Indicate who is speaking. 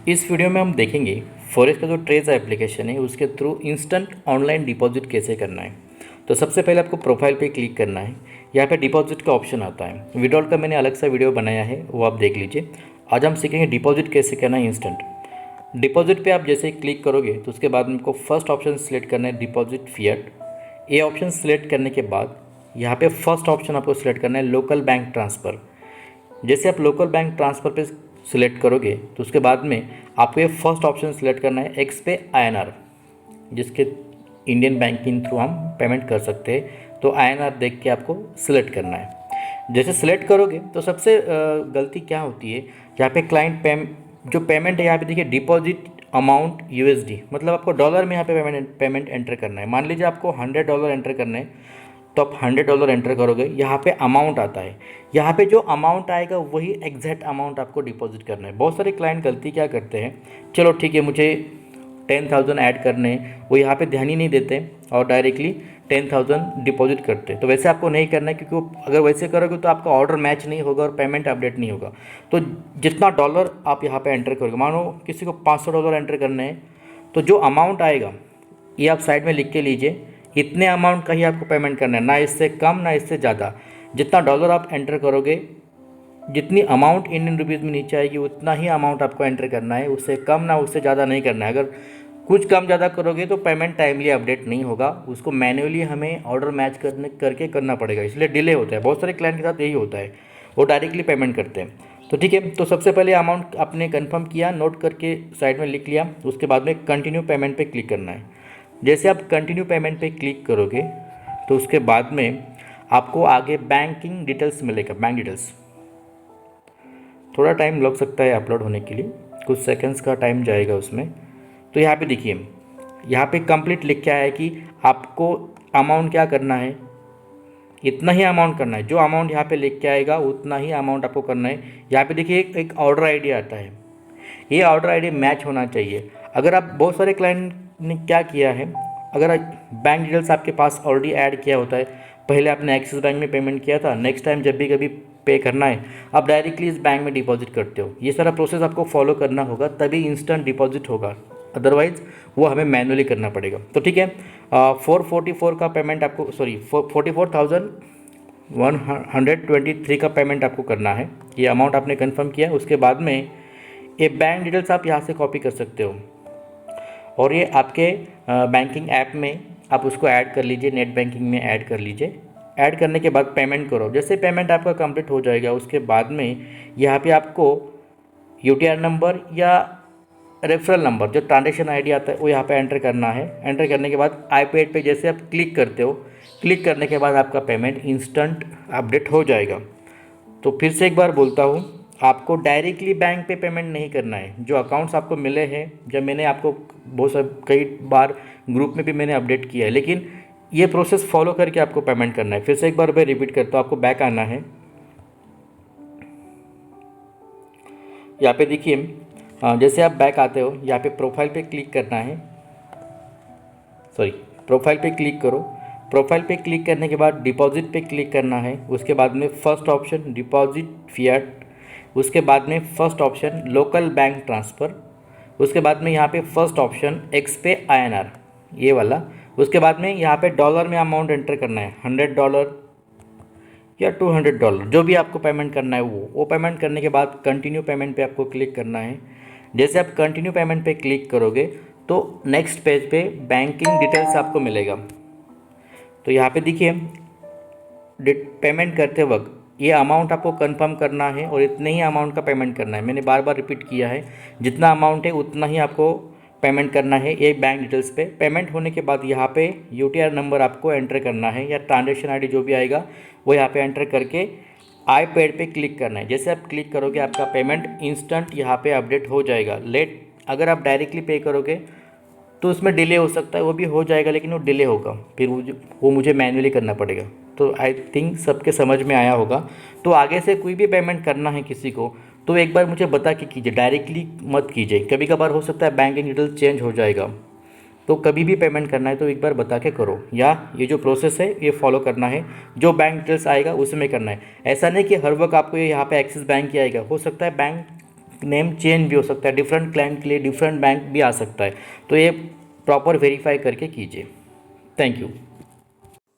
Speaker 1: इस वीडियो में हम देखेंगे फॉरेक्स का जो ट्रेज एप्लीकेशन है उसके थ्रू इंस्टेंट ऑनलाइन डिपॉजिट कैसे करना है। तो सबसे पहले आपको प्रोफाइल पे क्लिक करना है। यहाँ पे डिपॉजिट का ऑप्शन आता है। विड्रॉल का मैंने अलग सा वीडियो बनाया है, वो आप देख लीजिए। आज हम सीखेंगे डिपॉजिट कैसे करना है इंस्टेंट। डिपॉजिट पे आप जैसे ही क्लिक करोगे तो उसके बाद में आपको फर्स्ट ऑप्शन सेलेक्ट करना है डिपॉजिट फिएट। ये ऑप्शन सेलेक्ट करने के बाद यहाँ पे फर्स्ट ऑप्शन आपको सेलेक्ट करना है लोकल बैंक ट्रांसफ़र। जैसे आप लोकल बैंक ट्रांसफ़र पे सिलेक्ट करोगे तो उसके बाद में आपको ये फर्स्ट ऑप्शन सेलेक्ट करना है एक्स पे आईएनआर, जिसके इंडियन बैंक के थ्रू हम पेमेंट कर सकते हैं। तो आईएनआर देख के आपको सिलेक्ट करना है। जैसे सिलेक्ट करोगे तो सबसे गलती क्या होती है, यहाँ पे क्लाइंट जो पेमेंट है यहाँ पे देखिए डिपॉजिट अमाउंट यूएसडी, मतलब आपको डॉलर में यहाँ पे पेमेंट एंटर करना है। मान लीजिए आपको $100 एंटर करना है तो आप $100 एंटर करोगे, यहाँ पे अमाउंट आता है। यहाँ पे जो अमाउंट आएगा वही एग्जैक्ट अमाउंट आपको डिपॉजिट करना है। बहुत सारे क्लाइंट गलती क्या करते हैं, चलो ठीक है मुझे 10,000 ऐड करने हैं, वो यहाँ पे ध्यान ही नहीं देते और डायरेक्टली 10,000 डिपॉजिट करते हैं। तो वैसे आपको नहीं करना है, क्योंकि अगर वैसे करोगे तो आपका ऑर्डर मैच नहीं होगा और पेमेंट अपडेट नहीं होगा। तो जितना डॉलर आप यहाँ पर एंटर करोगे, मानो किसी को $500 एंटर करने हैं, तो जो अमाउंट आएगा ये आप साइड में लिख के लीजिए। इतने अमाउंट का ही आपको पेमेंट करना है, ना इससे कम ना इससे ज़्यादा। जितना डॉलर आप एंटर करोगे, जितनी अमाउंट इंडियन रुपीज़ में नीचे आएगी उतना ही अमाउंट आपको एंटर करना है, उससे कम ना उससे ज़्यादा नहीं करना है। अगर कुछ कम ज़्यादा करोगे तो पेमेंट टाइमली अपडेट नहीं होगा, उसको मैन्युअली हमें ऑर्डर मैच करके करना पड़ेगा, इसलिए डिले होता है। बहुत सारे क्लाइंट के साथ यही होता है, वो डायरेक्टली पेमेंट करते हैं। तो ठीक है, तो सबसे पहले अमाउंट आपने कन्फर्म किया, नोट करके साइड में लिख लिया। उसके बाद में कंटिन्यू पेमेंट पे क्लिक करना है। जैसे आप कंटिन्यू पेमेंट पे क्लिक करोगे तो उसके बाद में आपको आगे बैंकिंग डिटेल्स मिलेगा। बैंक डिटेल्स थोड़ा टाइम लग सकता है अपलोड होने के लिए, कुछ सेकंड्स का टाइम जाएगा उसमें। तो यहाँ पे देखिए, यहाँ पे कंप्लीट लिख के आया है कि आपको अमाउंट क्या करना है, इतना ही अमाउंट करना है। जो अमाउंट यहाँ पे लिख के आएगा उतना ही अमाउंट आपको करना है। यहाँ पे देखिए एक ऑर्डर आईडी आता है, ये ऑर्डर आईडी मैच होना चाहिए। अगर आप बहुत सारे क्लाइंट ने क्या किया है, अगर बैंक डिटेल्स आपके पास ऑलरेडी ऐड किया होता है, पहले आपने एक्सिस बैंक में पेमेंट किया था, नेक्स्ट टाइम जब भी कभी पे करना है आप डायरेक्टली इस बैंक में डिपॉजिट करते हो। ये सारा प्रोसेस आपको फॉलो करना होगा, तभी इंस्टेंट डिपॉजिट होगा, अदरवाइज़ वो हमें मैनुअली करना पड़ेगा। तो ठीक है, 444 का पेमेंट आपको, सॉरी 44,123 का पेमेंट आपको करना है। ये अमाउंट आपने कन्फर्म किया। उसके बाद में ये बैंक डिटेल्स आप यहाँ से कॉपी कर सकते हो और ये आपके बैंकिंग ऐप में आप उसको ऐड कर लीजिए, नेट बैंकिंग में ऐड कर लीजिए। ऐड करने के बाद पेमेंट करो। जैसे पेमेंट आपका कंप्लीट हो जाएगा उसके बाद में यहाँ पे आपको यूटीआर नंबर या रेफरल नंबर, जो ट्रांजेक्शन आईडी आता है, वो यहाँ पे एंटर करना है। एंटर करने के बाद आईपैड पे जैसे आप क्लिक करते हो, क्लिक करने के बाद आपका पेमेंट इंस्टेंट अपडेट हो जाएगा। तो फिर से एक बार बोलता हूँ, आपको डायरेक्टली बैंक पे पेमेंट नहीं करना है। जो अकाउंट्स आपको मिले हैं, जब मैंने आपको कई बार ग्रुप में भी मैंने अपडेट किया है, लेकिन ये प्रोसेस फॉलो करके आपको पेमेंट करना है। फिर से एक बार मैं रिपीट करता हूँ, आपको बैक आना है। यहाँ पे देखिए, जैसे आप बैक आते हो, यहाँ पे प्रोफाइल पे क्लिक करना है, सॉरी प्रोफाइल पे क्लिक करो। प्रोफाइल पे क्लिक करने के बाद डिपॉजिट पे क्लिक करना है। उसके बाद में फर्स्ट ऑप्शन डिपॉजिट फिएट, उसके बाद में first option local bank transfer, उसके बाद में यहाँ पे फर्स्ट ऑप्शन एक्स पे आईएनआर, ये वाला। उसके बाद में यहाँ पे डॉलर में अमाउंट एंटर करना है, $100 या $200, जो भी आपको पेमेंट करना है वो पेमेंट करने के बाद कंटिन्यू पेमेंट पे आपको क्लिक करना है। जैसे आप कंटिन्यू पेमेंट पे क्लिक करोगे तो नेक्स्ट पेज पे बैंकिंग डिटेल्स आपको मिलेगा। तो यहाँ पे देखिए, पेमेंट करते वक्त ये अमाउंट आपको कंफर्म करना है और इतने ही अमाउंट का पेमेंट करना है। मैंने बार बार रिपीट किया है, जितना अमाउंट है उतना ही आपको पेमेंट करना है। ये बैंक डिटेल्स पे पेमेंट होने के बाद यहाँ पे यूटीआर नंबर आपको एंटर करना है या ट्रांजेक्शन आईडी जो भी आएगा वो यहाँ पे एंटर करके आईपैड पे क्लिक करना है। जैसे आप क्लिक करोगे आपका पेमेंट इंस्टेंट यहाँ पे अपडेट हो जाएगा। अगर आप डायरेक्टली पे करोगे तो उसमें डिले हो सकता है, वो भी हो जाएगा लेकिन वो डिले होगा, फिर वो मुझे मैन्युअली करना पड़ेगा। तो आई थिंक सबके समझ में आया होगा। तो आगे से कोई भी पेमेंट करना है किसी को तो एक बार मुझे बता के कीजिए, डायरेक्टली मत कीजिए। कभी कभार हो सकता है बैंकिंग डिटेल्स चेंज हो जाएगा, तो कभी भी पेमेंट करना है तो एक बार बता के करो, या ये जो प्रोसेस है ये फॉलो करना है। जो बैंक डिटेल्स आएगा उसमें करना है। ऐसा नहीं कि हर वक्त आपको ये यहाँ पे एक्सिस बैंक ही आएगा, हो सकता है बैंक नेम चेंज भी हो सकता है, डिफरेंट क्लाइंट के लिए डिफरेंट बैंक भी आ सकता है, तो ये प्रॉपर वेरीफाई करके कीजिए। Thank you.